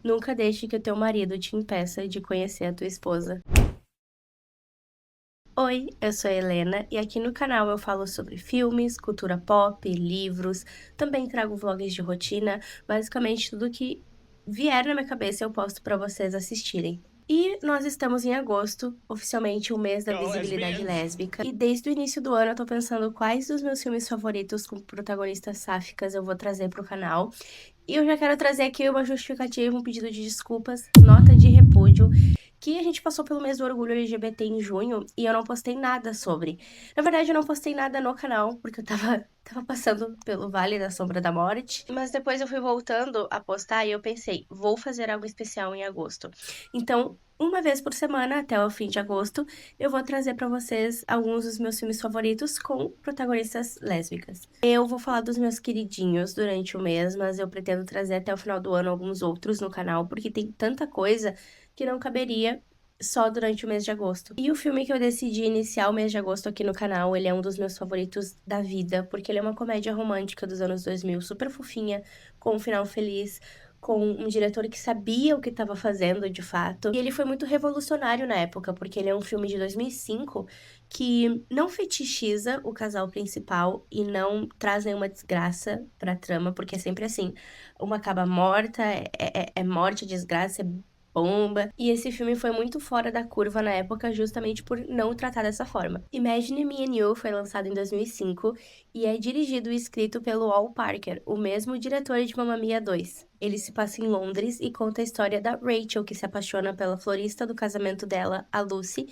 Nunca deixe que o teu marido te impeça de conhecer a tua esposa. Oi, eu sou a Helena e aqui no canal eu falo sobre filmes, cultura pop, livros, também trago vlogs de rotina, basicamente tudo que vier na minha cabeça eu posto para vocês assistirem. E nós estamos em agosto, oficialmente o mês da visibilidade lésbica, e desde o início do ano eu tô pensando quais dos meus filmes favoritos com protagonistas sáficas eu vou trazer pro canal. E eu já quero trazer aqui uma justificativa, um pedido de desculpas, nota de repúdio, que a gente passou pelo mês do orgulho LGBT em junho e eu não postei nada sobre. Na verdade, eu não postei nada no canal, porque eu tava passando pelo Vale da Sombra da Morte. Mas depois eu fui voltando a postar e eu pensei, vou fazer algo especial em agosto. Então, uma vez por semana, até o fim de agosto, eu vou trazer pra vocês alguns dos meus filmes favoritos com protagonistas lésbicas. Eu vou falar dos meus queridinhos durante o mês, mas eu pretendo trazer até o final do ano alguns outros no canal, porque tem tanta coisa que não caberia só durante o mês de agosto. E o filme que eu decidi iniciar o mês de agosto aqui no canal, ele é um dos meus favoritos da vida, porque ele é uma comédia romântica dos anos 2000, super fofinha, com um final feliz, com um diretor que sabia o que estava fazendo de fato. E ele foi muito revolucionário na época, porque ele é um filme de 2005 que não fetichiza o casal principal e não traz nenhuma desgraça pra trama, porque é sempre assim, uma acaba morta, é morte, desgraça, é bomba. E esse filme foi muito fora da curva na época, justamente por não tratar dessa forma. Imagine Me and You foi lançado em 2005 e é dirigido e escrito pelo Al Parker, o mesmo diretor de Mamma Mia 2. Ele se passa em Londres e conta a história da Rachel, que se apaixona pela florista do casamento dela, a Lucy,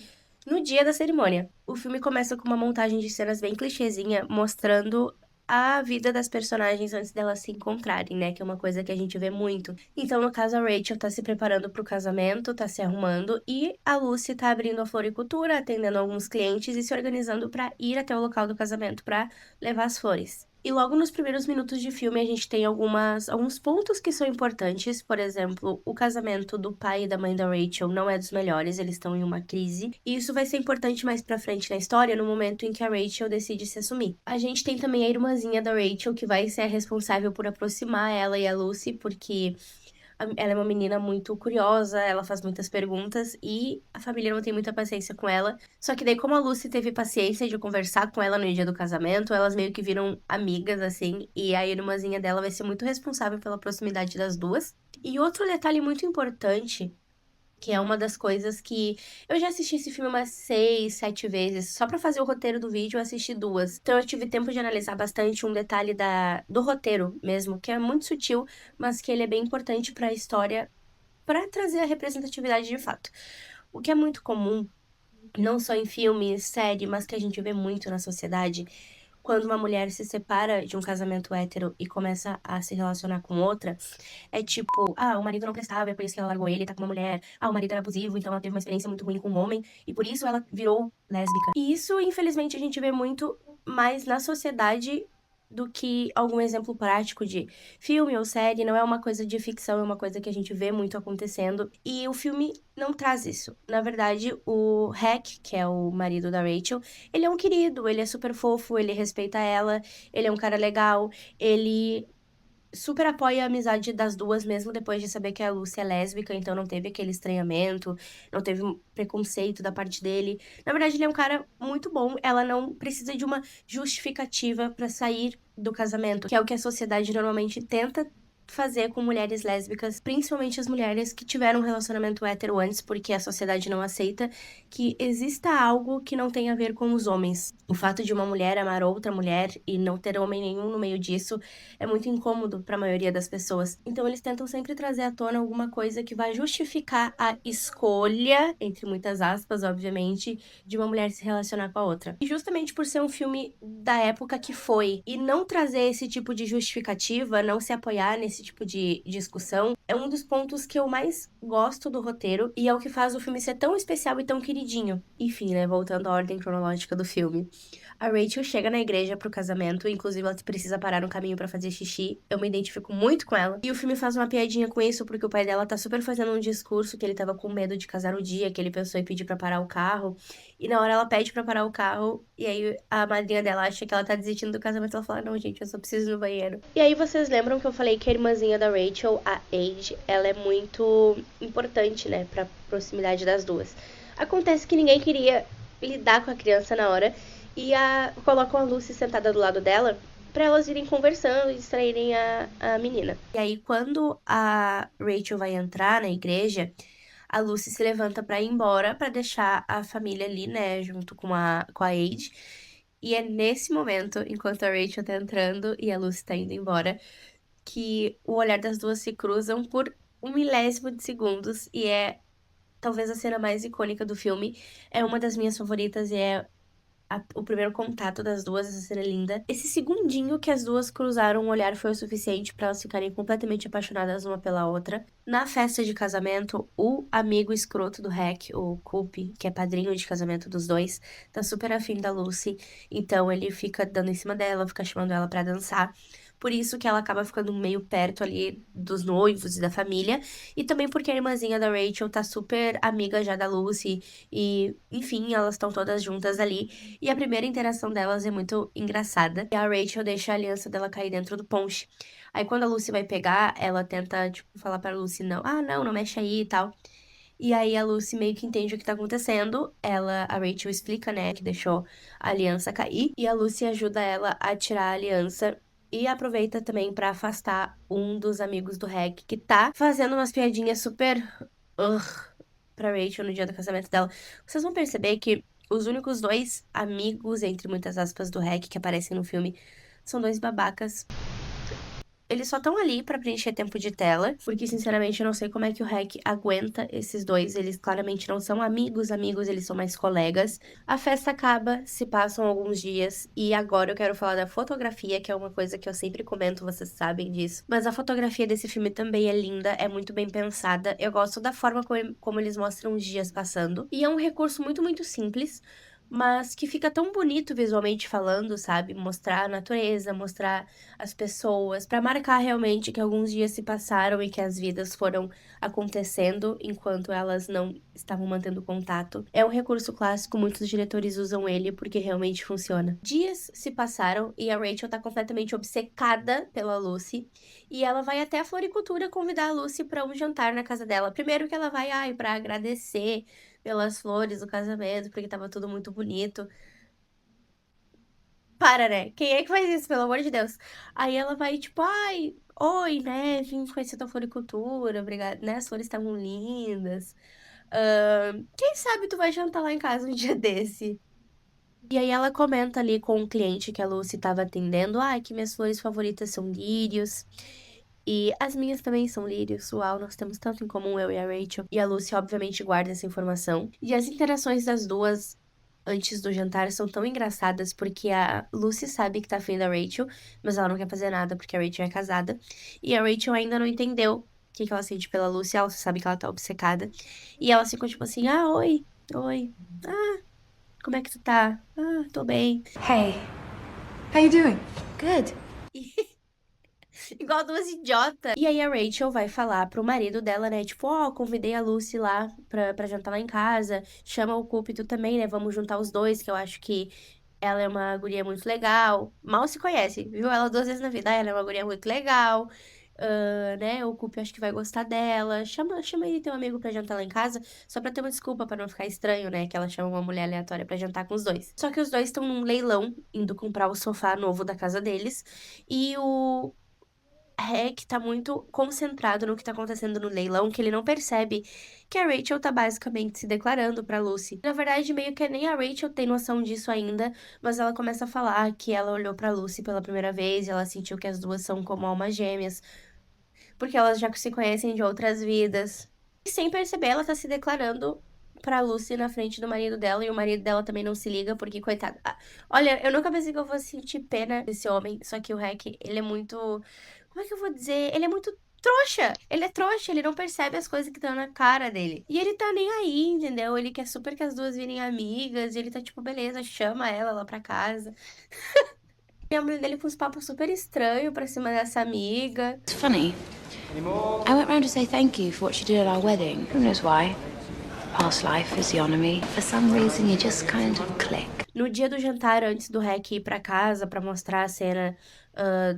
no dia da cerimônia. O filme começa com uma montagem de cenas bem clichêzinha, mostrando a vida das personagens antes delas se encontrarem, né? Que é uma coisa que a gente vê muito. Então, no caso, a Rachel tá se preparando pro casamento, tá se arrumando, e a Lucy tá abrindo a floricultura, atendendo alguns clientes e se organizando pra ir até o local do casamento pra levar as flores. E logo nos primeiros minutos de filme a gente tem alguns pontos que são importantes. Por exemplo, o casamento do pai e da mãe da Rachel não é dos melhores, eles estão em uma crise. E isso vai ser importante mais pra frente na história, no momento em que a Rachel decide se assumir. A gente tem também a irmãzinha da Rachel, que vai ser a responsável por aproximar ela e a Lucy, porque ela é uma menina muito curiosa, ela faz muitas perguntas e a família não tem muita paciência com ela. Só que daí, como a Lucy teve paciência de conversar com ela no dia do casamento, elas meio que viram amigas, assim, e a irmãzinha dela vai ser muito responsável pela proximidade das duas. E outro detalhe muito importante, que é uma das coisas que eu já assisti esse filme umas 6, 7 vezes. Só pra fazer o roteiro do vídeo, eu assisti duas. Então eu tive tempo de analisar bastante um detalhe do roteiro mesmo, que é muito sutil, mas que ele é bem importante pra história, pra trazer a representatividade de fato. O que é muito comum, não só em filmes, série, mas que a gente vê muito na sociedade, quando uma mulher se separa de um casamento hétero e começa a se relacionar com outra, é tipo, o marido não prestava, é por isso que ela largou ele, tá com uma mulher. O marido era abusivo, então ela teve uma experiência muito ruim com um homem, e por isso ela virou lésbica. E isso, infelizmente, a gente vê muito mais na sociedade do que algum exemplo prático de filme ou série. Não é uma coisa de ficção, é uma coisa que a gente vê muito acontecendo. E o filme não traz isso. Na verdade, o Hack, que é o marido da Rachel, ele é um querido, ele é super fofo, ele respeita ela, ele é um cara legal, ele super apoia a amizade das duas, mesmo depois de saber que a Lucy é lésbica, então não teve aquele estranhamento, não teve um preconceito da parte dele. Na verdade, ele é um cara muito bom, ela não precisa de uma justificativa pra sair do casamento, que é o que a sociedade normalmente tenta fazer com mulheres lésbicas, principalmente as mulheres que tiveram um relacionamento hétero antes, porque a sociedade não aceita que exista algo que não tem a ver com os homens. O fato de uma mulher amar outra mulher e não ter homem nenhum no meio disso é muito incômodo para a maioria das pessoas. Então eles tentam sempre trazer à tona alguma coisa que vai justificar a escolha, entre muitas aspas, obviamente, de uma mulher se relacionar com a outra. E justamente por ser um filme da época que foi e não trazer esse tipo de justificativa, não se apoiar nesse tipo de discussão, é um dos pontos que eu mais gosto do roteiro e é o que faz o filme ser tão especial e tão queridinho. Enfim, né, voltando à ordem cronológica do filme. A Rachel chega na igreja pro casamento, inclusive ela precisa parar no caminho pra fazer xixi. Eu me identifico muito com ela. E o filme faz uma piadinha com isso, porque o pai dela tá super fazendo um discurso que ele tava com medo de casar no dia, que ele pensou em pedir pra parar o carro. E na hora ela pede pra parar o carro, e aí a madrinha dela acha que ela tá desistindo do casamento. Ela fala, não, gente, eu só preciso ir no banheiro. E aí vocês lembram que eu falei que a irmãzinha da Rachel, a Age, ela é muito importante, né, pra proximidade das duas. Acontece que ninguém queria lidar com a criança na hora e colocam a Lucy sentada do lado dela pra elas irem conversando e distraírem a menina. E aí, quando a Rachel vai entrar na igreja, a Lucy se levanta pra ir embora, pra deixar a família ali, né, junto com a Age. E é nesse momento, enquanto a Rachel tá entrando e a Lucy tá indo embora, que o olhar das duas se cruzam por um milésimo de segundos. E é talvez a cena mais icônica do filme. É uma das minhas favoritas e é o primeiro contato das duas, essa cena é linda. Esse segundinho que as duas cruzaram o olhar foi o suficiente pra elas ficarem completamente apaixonadas uma pela outra. Na festa de casamento, o amigo escroto do Hack, o Coop, que é padrinho de casamento dos dois, tá super afim da Lucy, então ele fica dando em cima dela, fica chamando ela pra dançar. Por isso que ela acaba ficando meio perto ali dos noivos e da família. E também porque a irmãzinha da Rachel tá super amiga já da Lucy. E, enfim, elas estão todas juntas ali. E a primeira interação delas é muito engraçada. E a Rachel deixa a aliança dela cair dentro do ponche. Aí quando a Lucy vai pegar, ela tenta, tipo, falar pra Lucy, não, não mexe aí e tal. E aí a Lucy meio que entende o que tá acontecendo. A Rachel explica, né, que deixou a aliança cair. E a Lucy ajuda ela a tirar a aliança. E aproveita também pra afastar um dos amigos do Hack, que tá fazendo umas piadinhas super pra Rachel no dia do casamento dela. Vocês vão perceber que os únicos dois amigos, entre muitas aspas, do Hack que aparecem no filme são dois babacas. Eles só estão ali pra preencher tempo de tela, porque sinceramente eu não sei como é que o Hack aguenta esses dois. Eles claramente não são amigos, eles são mais colegas. A festa acaba, se passam alguns dias, e agora eu quero falar da fotografia, que é uma coisa que eu sempre comento, vocês sabem disso. Mas a fotografia desse filme também é linda, é muito bem pensada. Eu gosto da forma como eles mostram os dias passando. E é um recurso muito, muito simples, mas que fica tão bonito visualmente falando, sabe? Mostrar a natureza, mostrar as pessoas, pra marcar realmente que alguns dias se passaram e que as vidas foram acontecendo enquanto elas não estavam mantendo contato. É um recurso clássico, muitos diretores usam ele porque realmente funciona. Dias se passaram e a Rachel tá completamente obcecada pela Lucy e ela vai até a floricultura convidar a Lucy pra um jantar na casa dela. Primeiro que ela vai, pra agradecer pelas flores do casamento, porque tava tudo muito bonito. Para, né? Quem é que faz isso, pelo amor de Deus? Aí ela vai, tipo, oi, né? Vim conhecer tua floricultura, obrigada, né? As flores estavam lindas. Quem sabe tu vai jantar lá em casa um dia desse? E aí ela comenta ali com um cliente que a Lucy tava atendendo, que minhas flores favoritas são lírios. E as minhas também são lírios. Uau, nós temos tanto em comum, eu e a Rachel. E a Lucy, obviamente, guarda essa informação. E as interações das duas antes do jantar são tão engraçadas porque a Lucy sabe que tá afim da Rachel, mas ela não quer fazer nada porque a Rachel é casada. E a Rachel ainda não entendeu o que ela sente pela Lucy, ela só sabe que ela tá obcecada. E ela ficou tipo assim: oi, oi. Como é que tu tá? Tô bem. Hey, how you doing? Good. Igual duas idiotas. E aí a Rachel vai falar pro marido dela, né? Tipo, convidei a Lucy lá pra jantar lá em casa. Chama o Coop, tu também, né? Vamos juntar os dois, que eu acho que ela é uma guria muito legal. Mal se conhece, viu ela 2 vezes na vida. Ela é uma guria muito legal. Né? O Coop eu acho que vai gostar dela. Chama ele teu amigo pra jantar lá em casa, só pra ter uma desculpa pra não ficar estranho, né? Que ela chama uma mulher aleatória pra jantar com os dois. Só que os dois estão num leilão, indo comprar o sofá novo da casa deles. E o Hack tá muito concentrado no que tá acontecendo no leilão, que ele não percebe que a Rachel tá basicamente se declarando pra Lucy. Na verdade, meio que nem a Rachel tem noção disso ainda, mas ela começa a falar que ela olhou pra Lucy pela primeira vez e ela sentiu que as duas são como almas gêmeas, porque elas já se conhecem de outras vidas. E sem perceber, ela tá se declarando pra Lucy na frente do marido dela, e o marido dela também não se liga, porque, coitado. Olha, eu nunca pensei que eu fosse sentir pena desse homem, só que o Hack, ele é muito. Como é que eu vou dizer? Ele é muito trouxa. Ele é trouxa, ele não percebe as coisas que estão na cara dele. E ele tá nem aí, entendeu? Ele quer super que as duas virem amigas, e ele tá tipo, beleza, chama ela lá pra casa. E a mulher dele com uns papos super estranhos pra cima dessa amiga. It's funny. I went round to say thank you for what you did at our wedding. Who knows why? Past life, physiognomy. For some reason, you just kind of click. No dia do jantar, antes do Hack ir pra casa pra mostrar a cena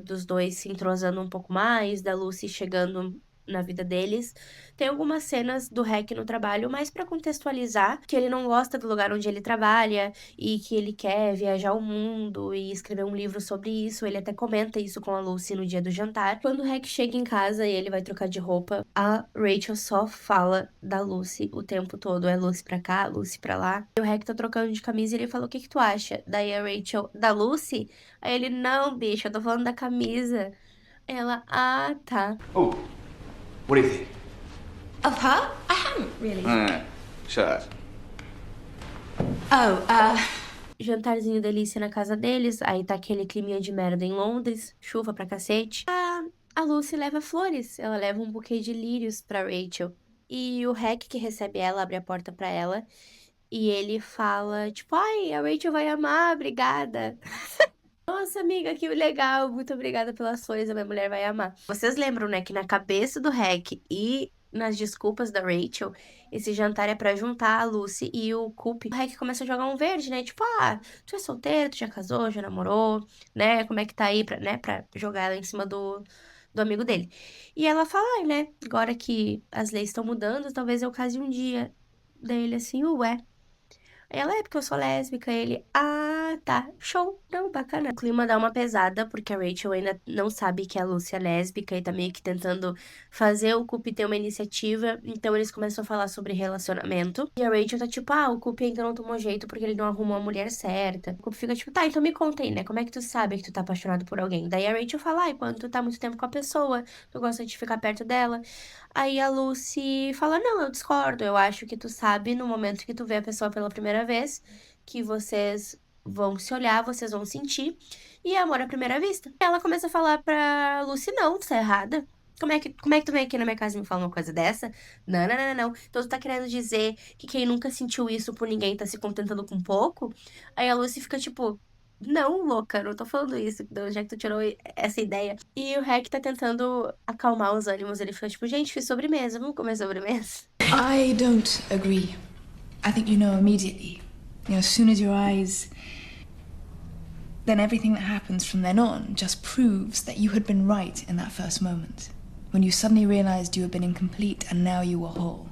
dos dois se entrosando um pouco mais, da Lucy chegando na vida deles. Tem algumas cenas do Hack no trabalho, mas pra contextualizar que ele não gosta do lugar onde ele trabalha e que ele quer viajar o mundo e escrever um livro sobre isso. Ele até comenta isso com a Lucy no dia do jantar. Quando o Hack chega em casa e ele vai trocar de roupa, a Rachel só fala da Lucy o tempo todo. É Lucy pra cá, Lucy pra lá. E o Hack tá trocando de camisa e ele falou: "O que que tu acha?" Daí a Rachel: "Da Lucy?" Aí ele: "Não, bicho, eu tô falando da camisa." Ela: "Ah, tá." Oh, what do you think? Of her? I haven't really. Shut up. Oh, Jantarzinho delícia na casa deles, aí tá aquele climinha de merda em Londres, chuva pra cacete. A Lucy leva flores, ela leva um buquê de lírios pra Rachel. E o Hack que recebe ela abre a porta pra ela e ele fala, tipo, ai, a Rachel vai amar, obrigada. Nossa, amiga, que legal, muito obrigada pelas flores, a minha mulher vai amar. Vocês lembram, né, que na cabeça do Hack e nas desculpas da Rachel, esse jantar é pra juntar a Lucy e o Coop. O Hack começa a jogar um verde, né, tipo, tu é solteiro, tu já casou, já namorou, né, como é que tá aí pra, né, pra jogar ela em cima do amigo dele. E ela fala, ai, né, agora que as leis estão mudando, talvez eu case um dia. Daí ele assim, ué. Ela é porque eu sou lésbica. Ele, tá, show, não, bacana. O clima dá uma pesada, porque a Rachel ainda não sabe que a Lucy é lésbica e tá meio que tentando fazer o Coop ter uma iniciativa. Então eles começam a falar sobre relacionamento. E a Rachel tá tipo, o Coop ainda não tomou jeito porque ele não arrumou a mulher certa. O Coop fica tipo, tá, então me conta aí, né? Como é que tu sabe que tu tá apaixonado por alguém? Daí a Rachel fala, quando tu tá muito tempo com a pessoa, tu gosta de ficar perto dela. Aí a Lucy fala: Não, eu discordo. Eu acho que tu sabe no momento que tu vê a pessoa pela primeira vez que vocês vão se olhar, vocês vão sentir. E é amor à primeira vista. Ela começa a falar pra Lucy: Não, tu tá errada. Como é que tu vem aqui na minha casa e me fala uma coisa dessa? Não, não, não, não. Então tu tá querendo dizer que quem nunca sentiu isso por ninguém tá se contentando com pouco? Aí a Lucy fica tipo. Não, louca, não tô falando isso. De onde é que tu tirou essa ideia? E o Hack tá tentando acalmar os ânimos. Ele fica tipo, gente, fiz sobremesa, vamos comer sobremesa? I don't agree. I think you know immediately. You know, as soon as your eyes. Then everything that happens from then on just proves that you had been right in that first moment. When you suddenly realized you had been incomplete and now you were whole.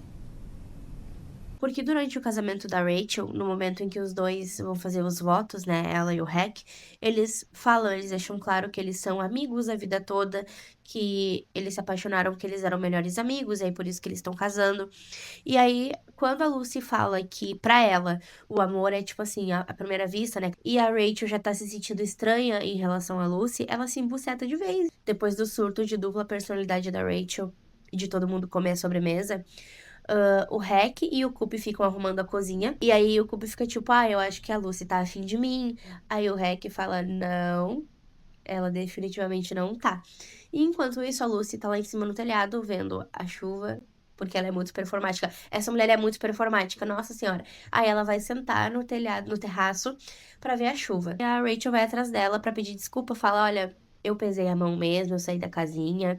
Porque durante o casamento da Rachel, no momento em que os dois vão fazer os votos, né, ela e o Hack, eles falam, eles deixam claro que eles são amigos a vida toda, que eles se apaixonaram porque eles eram melhores amigos, e aí por isso que eles estão casando. E aí, quando a Lucy fala que pra ela o amor é tipo assim, à primeira vista, né, e a Rachel já tá se sentindo estranha em relação a Lucy, ela se embuceta de vez. Depois do surto de dupla personalidade da Rachel e de todo mundo comer a sobremesa, o Hack e o Coop ficam arrumando a cozinha. E aí o Coop fica tipo, eu acho que a Lucy tá afim de mim. Aí o Hack fala, não, ela definitivamente não tá. E enquanto isso, a Lucy tá lá em cima no telhado, vendo a chuva, porque ela é muito performática. Essa mulher é muito performática, nossa senhora. Aí ela vai sentar no telhado, no terraço, pra ver a chuva. E a Rachel vai atrás dela pra pedir desculpa, fala, olha, eu pesei a mão mesmo, eu saí da casinha.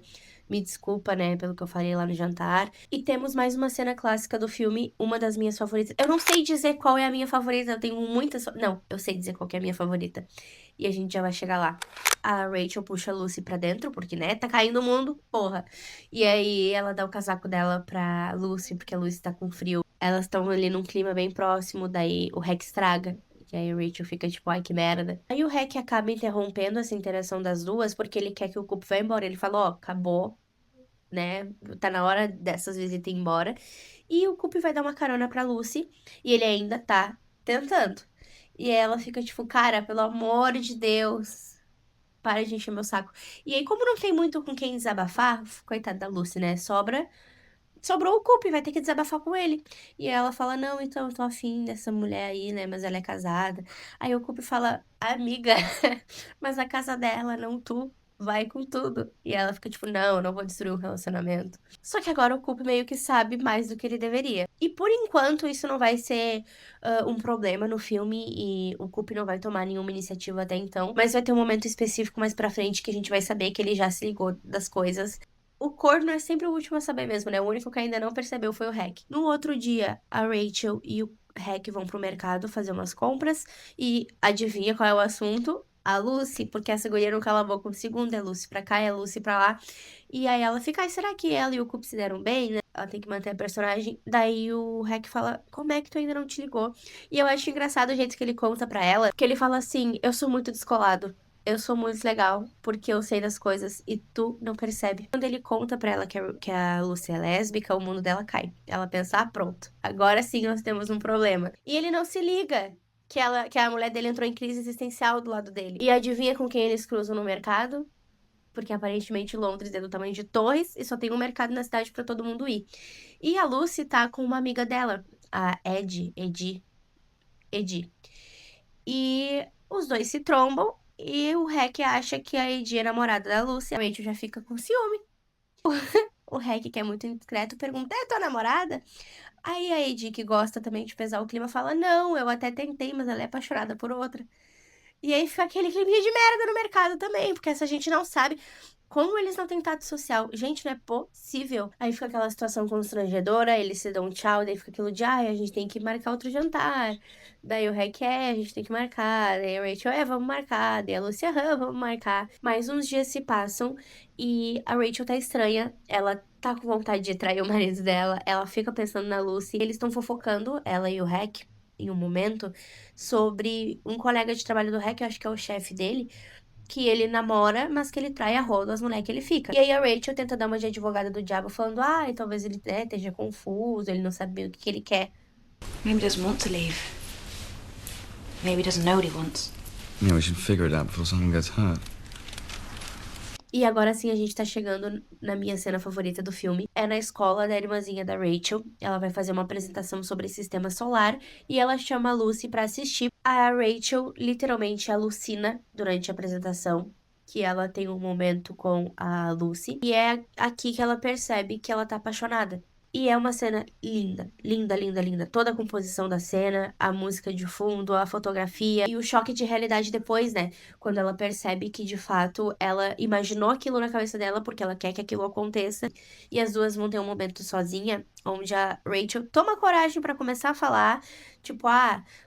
Me desculpa, né, pelo que eu falei lá no jantar. E temos mais uma cena clássica do filme, uma das minhas favoritas. Eu não sei dizer qual é a minha favorita, eu tenho muitas. Não, eu sei dizer qual que é a minha favorita. E a gente já vai chegar lá. A Rachel puxa a Lucy pra dentro, porque, né, tá caindo o mundo, porra. E aí ela dá o casaco dela pra Lucy, porque a Lucy tá com frio. Elas estão ali num clima bem próximo, daí o Rex estraga. E aí a Rachel fica tipo, ai, que merda. Aí o Hack acaba interrompendo essa interação das duas, porque ele quer que o Coop vá embora. Ele fala, acabou, né? Tá na hora dessas visitas ir embora. E o Coop vai dar uma carona pra Lucy, e ele ainda tá tentando. E ela fica tipo, cara, pelo amor de Deus, para de encher meu saco. E aí, como não tem muito com quem desabafar, coitada da Lucy, né? Sobrou o Coop, vai ter que desabafar com ele. E ela fala, não, então eu tô afim dessa mulher aí, né? Mas ela é casada. Aí o Coop fala, amiga, mas a casa dela, não tu. Vai com tudo. E ela fica tipo, não, eu não vou destruir um relacionamento. Só que agora o Coop meio que sabe mais do que ele deveria. E por enquanto isso não vai ser um problema no filme e o Coop não vai tomar nenhuma iniciativa até então. Mas vai ter um momento específico mais pra frente que a gente vai saber que ele já se ligou das coisas. O corno é sempre o último a saber mesmo, né? O único que ainda não percebeu foi o Hack. No outro dia, a Rachel e o Hack vão pro mercado fazer umas compras e adivinha qual é o assunto? a Lucy, porque essa guria não cala a boca um segundo, é Lucy pra cá, é Lucy pra lá. E aí ela fica, ai, será que ela e o Coop se deram bem, né? Ela tem que manter a personagem. Daí o Hack fala, como é que tu ainda não te ligou? E eu acho engraçado o jeito que ele conta pra ela, que ele fala assim, eu sou muito descolado. Eu sou muito legal, porque eu sei das coisas e tu não percebe. Quando ele conta pra ela que a Lucy é lésbica, o mundo dela cai. Ela pensa, ah, pronto, agora sim nós temos um problema. E ele não se liga que a mulher dele entrou em crise existencial do lado dele. E adivinha com quem eles cruzam no mercado? Porque aparentemente Londres é do tamanho de Torres e só tem um mercado na cidade pra todo mundo ir. E a Lucy tá com uma amiga dela, a Edi. E os dois se trombam e o Hack acha que a Edi é namorada da Lucy. A Rachel já fica com ciúme. O Hack, que é muito indiscreto, pergunta: é tua namorada? Aí a Edi, que gosta também de pesar o clima, fala: não, eu até tentei, mas ela é apaixonada por outra. E aí fica aquele climinha de merda no mercado também, porque essa gente não sabe como eles não têm tato social. Gente, não é possível. Aí fica aquela situação constrangedora, eles se dão tchau, daí fica aquilo de, ai, a gente tem que marcar outro jantar. Daí o Hack a gente tem que marcar. Daí a Rachel, vamos marcar. Daí a Lucy, vamos marcar. Mais uns dias se passam e a Rachel tá estranha. Ela tá com vontade de trair o marido dela. Ela fica pensando na Lucy. Eles estão fofocando, ela e o Hack, em um momento, sobre um colega de trabalho do Hack, eu acho que é o chefe dele, que ele namora, mas que ele trai a rola as mulheres que ele fica. E aí a Rachel tenta dar uma de advogada do diabo, falando, ai, talvez ele esteja confuso, ele não sabe bem o que ele quer. Maybe he doesn't want to leave. Maybe he doesn't know what he wants. Yeah, we should figure it out before someone gets hurt. E agora sim a gente tá chegando na minha cena favorita do filme. É na escola da irmãzinha da Rachel. Ela vai fazer uma apresentação sobre sistema solar e ela chama a Lucy pra assistir. A Rachel literalmente alucina durante a apresentação, que ela tem um momento com a Lucy. E é aqui que ela percebe que ela tá apaixonada. E é uma cena linda, linda, linda, linda. Toda a composição da cena, a música de fundo, a fotografia e o choque de realidade depois, né? Quando ela percebe que, de fato, ela imaginou aquilo na cabeça dela porque ela quer que aquilo aconteça. E as duas vão ter um momento sozinha, onde a Rachel toma coragem pra começar a falar, tipo,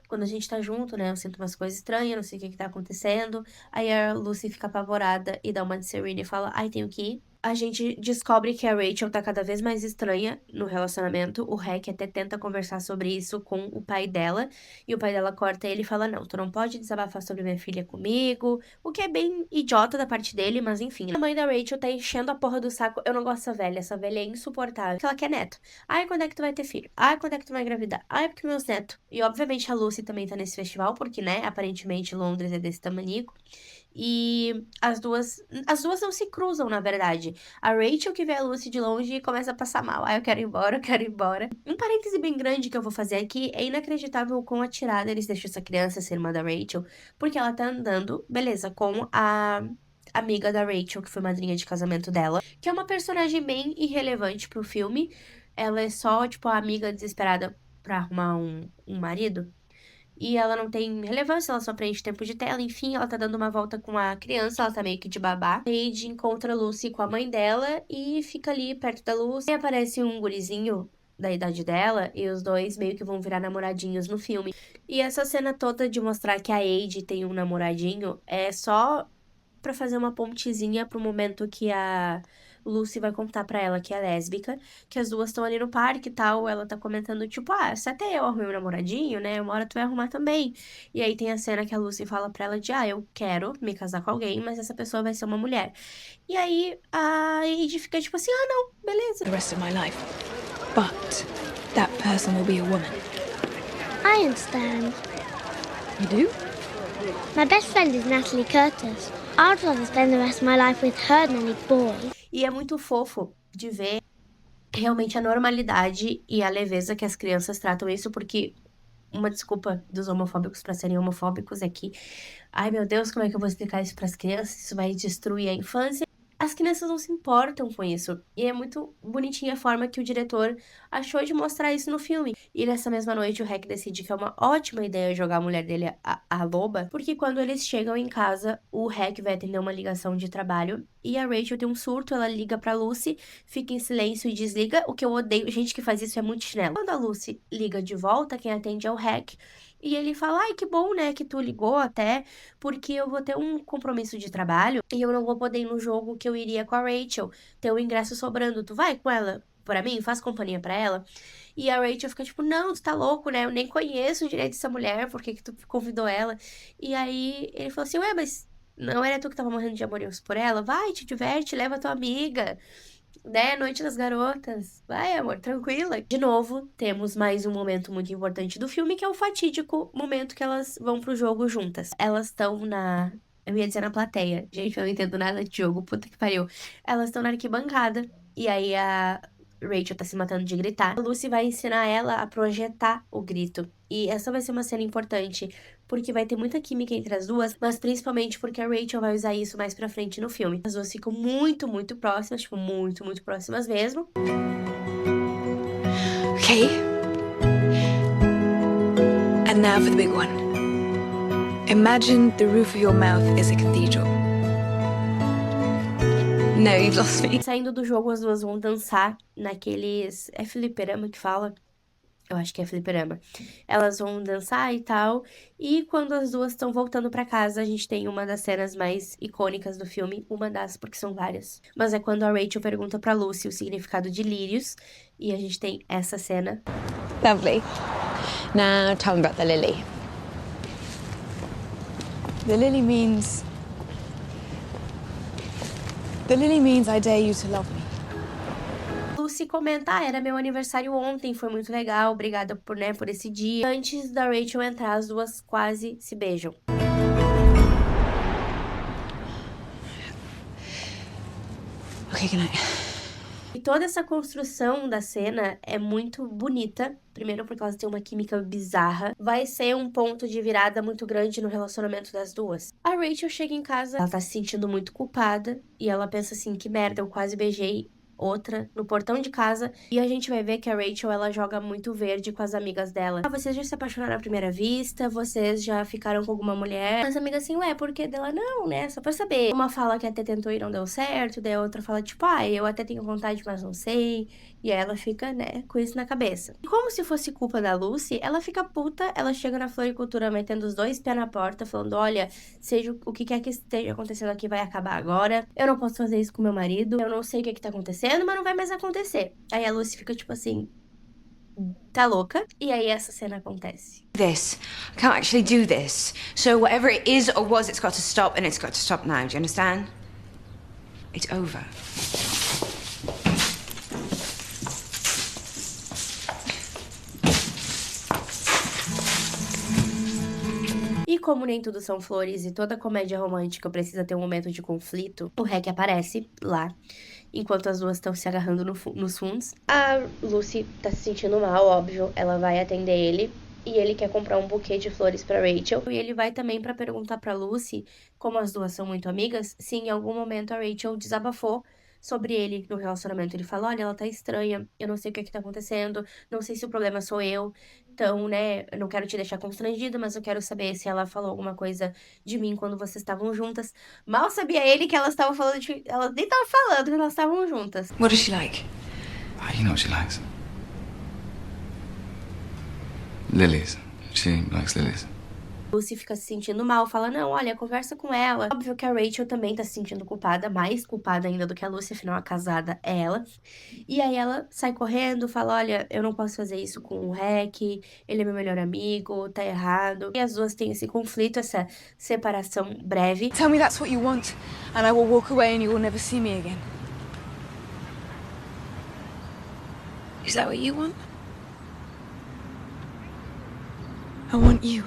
quando a gente tá junto, né? Eu sinto umas coisas estranhas, não sei o que tá acontecendo. Aí a Lucy fica apavorada e dá uma de Serena e fala, tenho que ir. A gente descobre que a Rachel tá cada vez mais estranha no relacionamento. O Hack até tenta conversar sobre isso com o pai dela. E o pai dela corta ele e fala, não, tu não pode desabafar sobre minha filha comigo. O que é bem idiota da parte dele, mas enfim. A mãe da Rachel tá enchendo a porra do saco. Eu não gosto dessa velha. Essa velha é insuportável. Porque ela quer neto. Ai, quando é que tu vai ter filho? Ai, quando é que tu vai engravidar? Ai, porque meus netos. E obviamente a Lucy também tá nesse festival, porque, né, aparentemente Londres é desse tamanico. E as duas não se cruzam, na verdade. A Rachel que vê a Lucy de longe e começa a passar mal. Eu quero ir embora, eu quero ir embora. Um parêntese bem grande que eu vou fazer aqui, é inacreditável o quão atirada eles deixam essa criança ser irmã da Rachel, porque ela tá andando, beleza, com a amiga da Rachel, que foi madrinha de casamento dela, que é uma personagem bem irrelevante pro filme. Ela é só, tipo, a amiga desesperada pra arrumar um marido. E ela não tem relevância, ela só preenche tempo de tela, enfim, ela tá dando uma volta com a criança, ela tá meio que de babá. Paige encontra a Lucy com a mãe dela e fica ali perto da Lucy. E aparece um gurizinho da idade dela e os dois meio que vão virar namoradinhos no filme. E essa cena toda de mostrar que a Paige tem um namoradinho é só pra fazer uma pontezinha pro momento que a Lucy vai contar pra ela que é lésbica, que as duas estão ali no parque e tal, ela tá comentando, tipo, se até eu arrumei um namoradinho, né, uma hora tu vai arrumar também. E aí tem a cena que a Lucy fala pra ela de, eu quero me casar com alguém, mas essa pessoa vai ser uma mulher. E aí a Paige fica tipo assim, não, beleza. The rest of my life. But that person will be a woman. I understand. You do? My best friend is Natalie Curtis. I'd rather spend the rest of my life with her than any boy. E é muito fofo de ver realmente a normalidade e a leveza que as crianças tratam isso, porque uma desculpa dos homofóbicos pra serem homofóbicos é que, ai meu Deus, como é que eu vou explicar isso pras crianças? Isso vai destruir a infância. As crianças não se importam com isso. E é muito bonitinha a forma que o diretor achou de mostrar isso no filme. E nessa mesma noite o Hack decide que é uma ótima ideia jogar a mulher dele a loba, porque quando eles chegam em casa, o Hack vai atender uma ligação de trabalho e a Rachel tem um surto, ela liga pra Lucy, fica em silêncio e desliga, o que eu odeio, gente que faz isso é muito chinelo. Quando a Lucy liga de volta, quem atende é o Hack, e ele fala, ai, que bom, né, que tu ligou até, porque eu vou ter um compromisso de trabalho, e eu não vou poder ir no jogo que eu iria com a Rachel, ter o ingresso sobrando, tu vai com ela? Pra mim, faz companhia pra ela. E a Rachel fica tipo, não, tu tá louco, né? Eu nem conheço direito essa mulher, por que que tu convidou ela? E aí ele falou assim, ué, mas não era tu que tava morrendo de amores por ela? Vai, te diverte, leva tua amiga, né? Noite das garotas. Vai, amor, tranquila. De novo, temos mais um momento muito importante do filme, que é o fatídico momento que elas vão pro jogo juntas. Elas estão na... Eu ia dizer na plateia. Gente, eu não entendo nada de jogo, puta que pariu. Elas estão na arquibancada, e aí a Rachel tá se matando de gritar. A Lucy vai ensinar ela a projetar o grito. E essa vai ser uma cena importante, porque vai ter muita química entre as duas, mas principalmente porque a Rachel vai usar isso mais pra frente no filme. As duas ficam muito, muito próximas, tipo, muito, muito próximas mesmo. Okay. And now for the big one. Imagine the roof of your mouth is a cathedral. No, you've lost me. Saindo do jogo, as duas vão dançar naqueles... É fliperama que fala? Eu acho que é fliperama. Elas vão dançar e tal. E quando as duas estão voltando pra casa, a gente tem uma das cenas mais icônicas do filme. Uma das, porque são várias. Mas é quando a Rachel pergunta pra Lucy o significado de lírios. E a gente tem essa cena. Lovely. Now tell me about the lily. The lily means I dare you to love me. Lucy comenta, era meu aniversário ontem, foi muito legal, obrigada por, né, por esse dia. Antes da Rachel entrar, as duas quase se beijam. Okay, good night. E toda essa construção da cena é muito bonita. Primeiro porque elas têm uma química bizarra. Vai ser um ponto de virada muito grande no relacionamento das duas. A Rachel chega em casa, ela tá se sentindo muito culpada. E ela pensa assim, que merda, eu quase beijei outra no portão de casa. E a gente vai ver que a Rachel, ela joga muito verde com as amigas dela. Ah, vocês já se apaixonaram à primeira vista? Vocês já ficaram com alguma mulher? As amigas assim, ué, por que dela? Não, né? Só pra saber. Uma fala que até tentou e não deu certo. Daí a outra fala, tipo, eu até tenho vontade, mas não sei. E aí ela fica, né, com isso na cabeça. E como se fosse culpa da Lucy, ela fica puta. Ela chega na floricultura metendo os dois pés na porta, falando, olha, seja o que quer que esteja acontecendo aqui vai acabar agora. Eu não posso fazer isso com meu marido. Eu não sei o que tá acontecendo, mas não vai mais acontecer. Aí a Lucy fica tipo assim, tá louca? E aí essa cena acontece. This. I can't actually do this. So whatever it is or was, it's got to stop, and it's got to stop now. Do you understand? It's over. E como nem tudo são flores e toda comédia romântica precisa ter um momento de conflito, o Hack aparece lá, enquanto as duas estão se agarrando nos fundos. A Lucy tá se sentindo mal, óbvio, ela vai atender ele. E ele quer comprar um buquê de flores pra Rachel. E ele vai também pra perguntar pra Lucy, como as duas são muito amigas, se em algum momento a Rachel desabafou sobre ele no relacionamento. Ele fala, olha, ela tá estranha, eu não sei o que tá acontecendo, não sei se o problema sou eu. Então, né, eu não quero te deixar constrangida, mas eu quero saber se ela falou alguma coisa de mim quando vocês estavam juntas. Mal sabia ele que elas estavam falando de... Elas nem estavam falando que elas estavam juntas. What does she like? Ah, you know what she likes. Lilies. She likes lilies. Lucy fica se sentindo mal, fala, não, olha, conversa com ela. Óbvio que a Rachel também tá se sentindo culpada, mais culpada ainda do que a Lucy, afinal a casada é ela. E aí ela sai correndo, fala, olha, eu não posso fazer isso com o Hack, ele é meu melhor amigo, tá errado. E as duas têm esse conflito, essa separação breve. Tell me that's what you want, and I will walk away and you will never see me again. Is that what you want? I want you.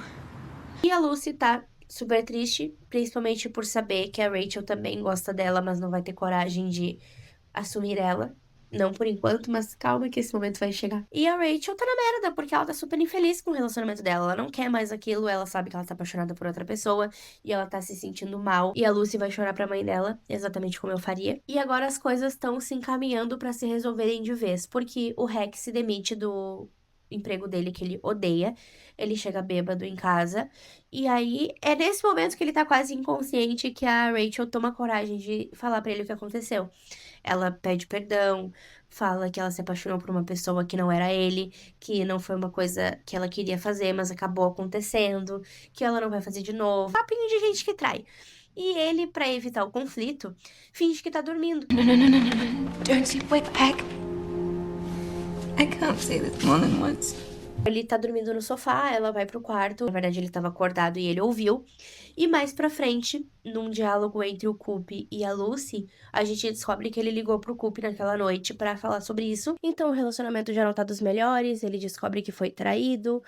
E a Lucy tá super triste, principalmente por saber que a Rachel também gosta dela, mas não vai ter coragem de assumir ela. Não por enquanto, mas calma que esse momento vai chegar. E a Rachel tá na merda, porque ela tá super infeliz com o relacionamento dela. Ela não quer mais aquilo, ela sabe que ela tá apaixonada por outra pessoa, e ela tá se sentindo mal. E a Lucy vai chorar pra mãe dela, exatamente como eu faria. E agora as coisas estão se encaminhando pra se resolverem de vez, porque o Hack se demite do emprego dele que ele odeia. Ele chega bêbado em casa. E aí, é nesse momento que ele tá quase inconsciente que a Rachel toma coragem de falar pra ele o que aconteceu. Ela pede perdão, fala que ela se apaixonou por uma pessoa que não era ele, que não foi uma coisa que ela queria fazer, mas acabou acontecendo, que ela não vai fazer de novo. Papinho de gente que trai. E ele, pra evitar o conflito, finge que tá dormindo. No, no, no, no, no, no. Don't sleep away back. I can't say this more than once. Ele tá dormindo no sofá, ela vai pro quarto. Na verdade, ele tava acordado e ele ouviu. E mais pra frente, num diálogo entre o Coop e a Lucy, a gente descobre que ele ligou pro Coop naquela noite pra falar sobre isso. Então o relacionamento já não tá dos melhores, ele descobre que foi traído.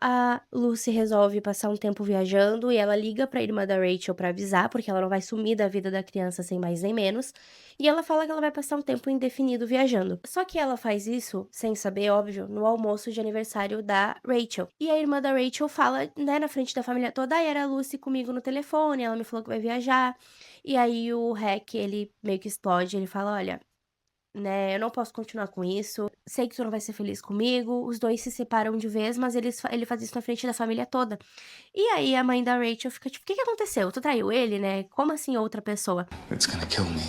A Lucy resolve passar um tempo viajando e ela liga pra irmã da Rachel pra avisar, porque ela não vai sumir da vida da criança sem mais nem menos. E ela fala que ela vai passar um tempo indefinido viajando. Só que ela faz isso, sem saber, óbvio, no almoço de aniversário da Rachel. E a irmã da Rachel fala, né, na frente da família toda, era a Lucy comigo no telefone, ela me falou que vai viajar. E aí o Hack, ele meio que explode, ele fala, olha, né, eu não posso continuar com isso, sei que tu não vai ser feliz comigo, os dois se separam de vez, mas ele faz isso na frente da família toda. E aí a mãe da Rachel fica tipo, o que que aconteceu? Tu traiu ele, né? Como assim outra pessoa? It's gonna kill me.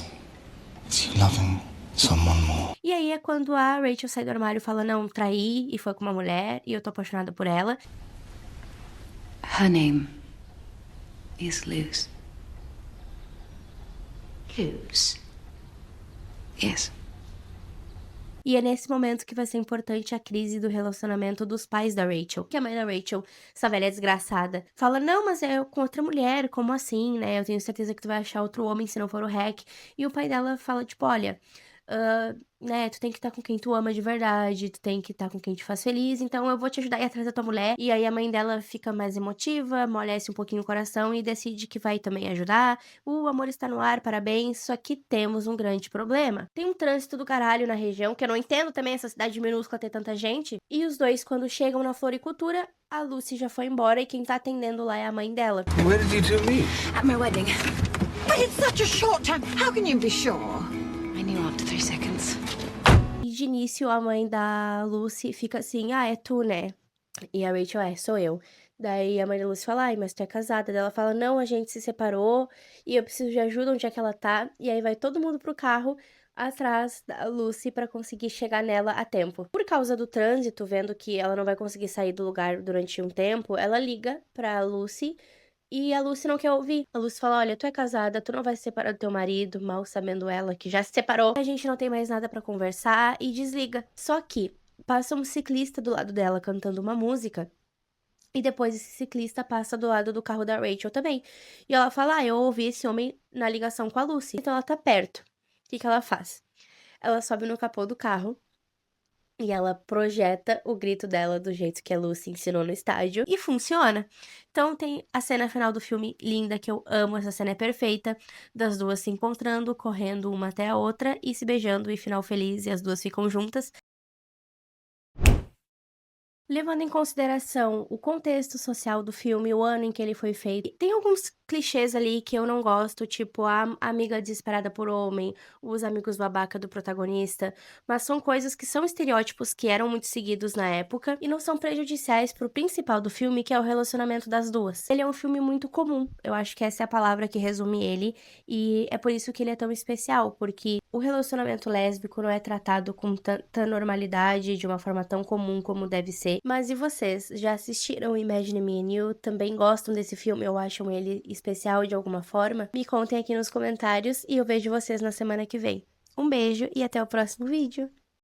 It's you loving someone more. E aí é quando a Rachel sai do armário e fala, não, traí e foi com uma mulher e eu tô apaixonada por ela. Her name is Luz. Luz? Yes. E é nesse momento que vai ser importante a crise do relacionamento dos pais da Rachel. Que a mãe da Rachel, essa velha desgraçada, fala, não, mas é com outra mulher, como assim, né? Eu tenho certeza que tu vai achar outro homem se não for o Hack. E o pai dela fala, tipo, olha, né, tu tem que estar com quem tu ama de verdade, tu tem que estar com quem te faz feliz, então eu vou te ajudar a ir atrás da tua mulher. E aí a mãe dela fica mais emotiva, amolece um pouquinho o coração e decide que vai também ajudar. O amor está no ar, parabéns, só que temos um grande problema. Tem um trânsito do caralho na região, que eu não entendo também essa cidade minúscula ter tanta gente. E os dois, quando chegam na floricultura, a Lucy já foi embora e quem tá atendendo lá é a mãe dela. Where did you two meet? At my wedding. But it's such a short time. How can you be sure? I knew after 3 seconds. E de início a mãe da Lucy fica assim, ah, é tu, né? E a Rachel, sou eu. Daí a mãe da Lucy fala, ai, mas tu é casada. Daí ela fala, não, a gente se separou e eu preciso de ajuda, onde é que ela tá? E aí vai todo mundo pro carro atrás da Lucy pra conseguir chegar nela a tempo. Por causa do trânsito, vendo que ela não vai conseguir sair do lugar durante um tempo, ela liga pra Lucy e a Lucy não quer ouvir. A Lucy fala, olha, tu é casada, tu não vai se separar do teu marido, mal sabendo ela que já se separou. A gente não tem mais nada pra conversar e desliga. Só que passa um ciclista do lado dela cantando uma música. E depois esse ciclista passa do lado do carro da Rachel também. E ela fala, ah, eu ouvi esse homem na ligação com a Lucy. Então ela tá perto. O que que ela faz? Ela sobe no capô do carro. E ela projeta o grito dela do jeito que a Lucy ensinou no estádio. E funciona. Então tem a cena final do filme linda, que eu amo. Essa cena é perfeita. Das duas se encontrando, correndo uma até a outra. E se beijando, e final feliz. E as duas ficam juntas. Levando em consideração o contexto social do filme, o ano em que ele foi feito, tem alguns clichês ali que eu não gosto, tipo a amiga desesperada por homem, os amigos babaca do protagonista, mas são coisas que são estereótipos que eram muito seguidos na época e não são prejudiciais pro principal do filme, que é o relacionamento das duas. Ele é um filme muito comum, eu acho que essa é a palavra que resume ele, e é por isso que ele é tão especial, porque o relacionamento lésbico não é tratado com tanta normalidade, de uma forma tão comum como deve ser. Mas e vocês? Já assistiram Imagine Me and You? Também gostam desse filme ou acham ele especial de alguma forma? Me contem aqui nos comentários e eu vejo vocês na semana que vem. Um beijo e até o próximo vídeo!